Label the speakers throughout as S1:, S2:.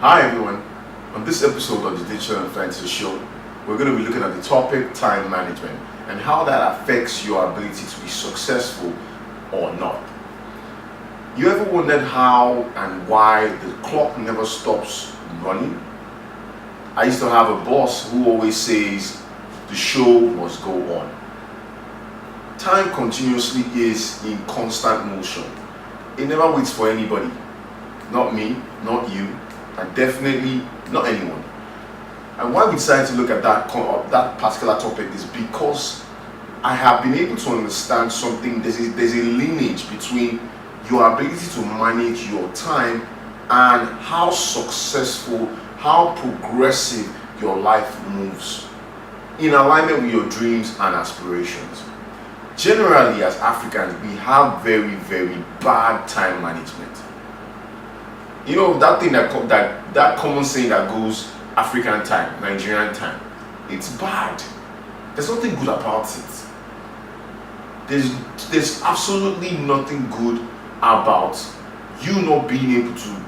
S1: Hi everyone, on this episode of the Digital Influencer Show, we're going to be looking at the topic time management and how that affects your ability to be successful or not. You ever wondered how and why the clock never stops running? I used to have a boss who always says the show must go on. Time continuously is in constant motion. It never waits for anybody. Not me, not you, and definitely not anyone. And why we decided to look at that particular topic is because I have been able to understand something. There's a lineage between your ability to manage your time and how successful, how progressive your life moves in alignment with your dreams and aspirations. Generally, as Africans, we have very, very bad time management. You know, that thing that common saying that goes African time, Nigerian time, it's bad. There's nothing good about it. There's absolutely nothing good about you not being able to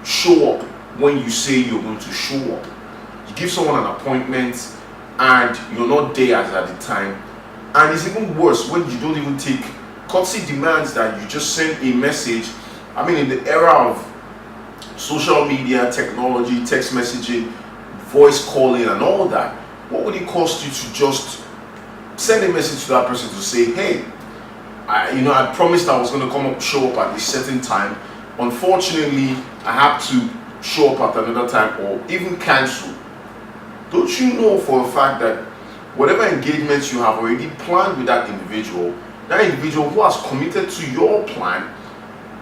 S1: show up when you say you're going to show up. You give someone an appointment and you're not there at the time. And it's even worse when you don't even take courtesy demands that you just send a message. I mean, in the era of social media, technology, text messaging, voice calling and all that, what would it cost you to just send a message to that person to say, hey, I promised I was going to show up at a certain time. Unfortunately, I have to show up at another time or even cancel. Don't you know for a fact that whatever engagements you have already planned with that individual who has committed to your plan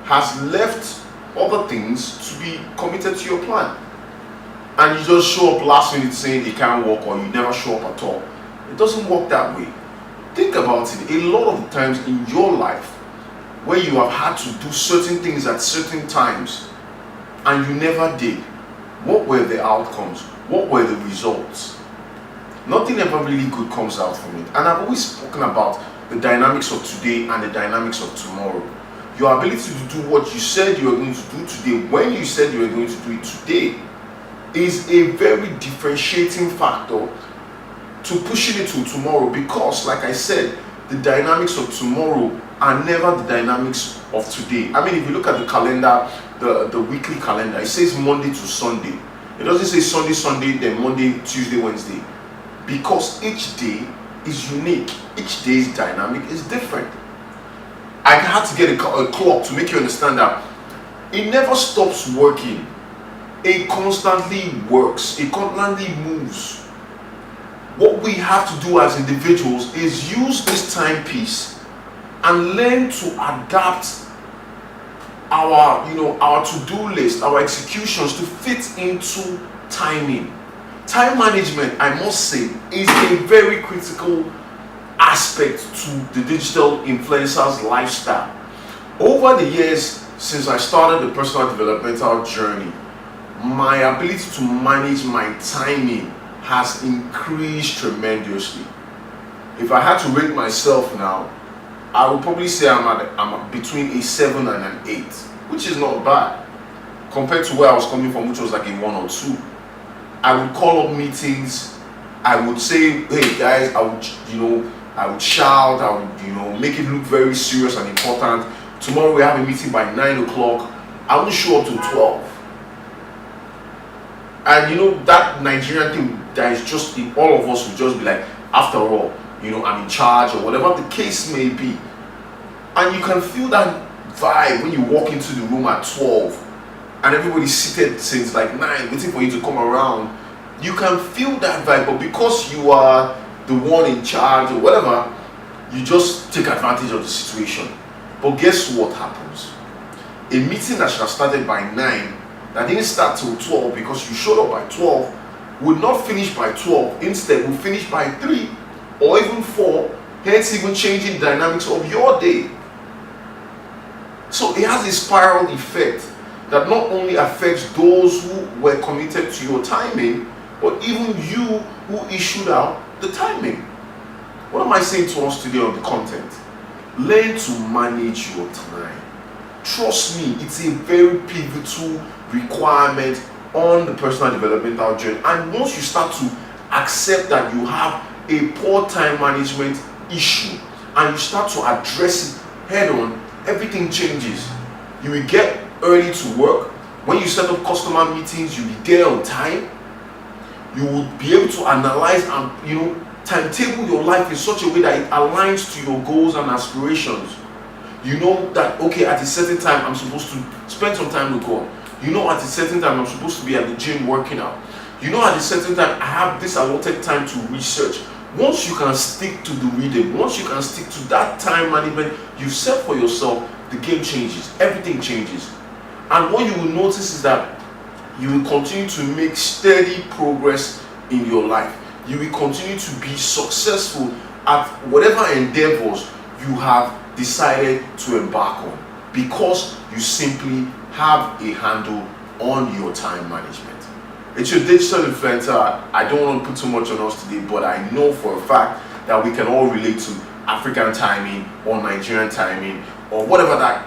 S1: has left other things to be committed to your plan, and you just show up last minute saying it can't work or you never show up at all. It doesn't work that way. Think about it. A lot of the times in your life where you have had to do certain things at certain times and you never did, what were the outcomes? What were the results? Nothing ever really good comes out from it. And I've always spoken about the dynamics of today and the dynamics of tomorrow. Your ability to do what you said you were going to do today, when you said you were going to do it today, is a very differentiating factor to pushing it to tomorrow, because, like I said, the dynamics of tomorrow are never the dynamics of today. I mean, if you look at the calendar, the weekly calendar, it says Monday to Sunday. It doesn't say Sunday, then Monday, Tuesday, Wednesday. Because each day is unique. Each day's dynamic is different. I had to get a clock to make you understand that it never stops working. It constantly works. It constantly moves. What we have to do as individuals is use this timepiece and learn to adapt our to-do list, our executions to fit into timing. Time management, I must say, is a very critical aspect to the digital influencer's lifestyle. Over the years, since I started the personal developmental journey, my ability to manage my timing has increased tremendously. If I had to rate myself now, I would probably say I'm between a 7 and an 8, which is not bad compared to where I was coming from, which was like a 1 or 2. I would call up meetings. I would say, hey guys, I would shout, I would, make it look very serious and important. Tomorrow we have a meeting by 9 o'clock. I won't show up till 12. And that Nigerian thing that is just in all of us would just be like, after all, I'm in charge or whatever the case may be. And you can feel that vibe when you walk into the room at 12 and everybody's seated since like 9 waiting for you to come around. You can feel that vibe, but because you are the one in charge or whatever, you just take advantage of the situation. But guess what happens? A meeting that should have started by 9, that didn't start till 12 because you showed up by 12, would not finish by 12. Instead, will finish by 3 or even 4, hence even changing the dynamics of your day. So it has a spiral effect that not only affects those who were committed to your timing, but even you who issued out the timing. What am I saying to us today on the content? Learn to manage your time. Trust me, it's a very pivotal requirement on the personal developmental journey. And once you start to accept that you have a poor time management issue and you start to address it head on, everything changes. You will get early to work. When you set up customer meetings, you'll be there on time. You will be able to analyze and timetable your life in such a way that it aligns to your goals and aspirations. You know that, okay, at a certain time I'm supposed to spend some time with God. You know at a certain time I'm supposed to be at the gym working out. You know at a certain time I have this allotted time to research. Once you can stick to the rhythm, once you can stick to that time management you've set for yourself, the game changes, everything changes. And what you will notice is that you will continue to make steady progress in your life. You will continue to be successful at whatever endeavors you have decided to embark on, because you simply have a handle on your time management. It's your digital influencer. I don't want to put too much on us today, but I know for a fact that we can all relate to African timing or Nigerian timing or whatever that,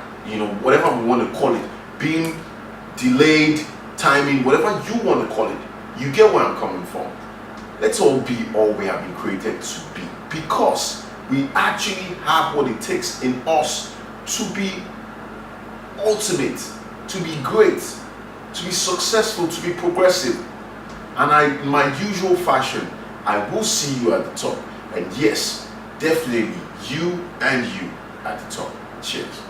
S1: whatever we want to call it, being delayed timing, whatever you want to call it. You get where I'm coming from. Let's all be all we have been created to be, because we actually have what it takes in us to be ultimate, to be great, to be successful, to be progressive. And in my usual fashion, I will see you at the top. And yes, definitely you and you at the top. Cheers.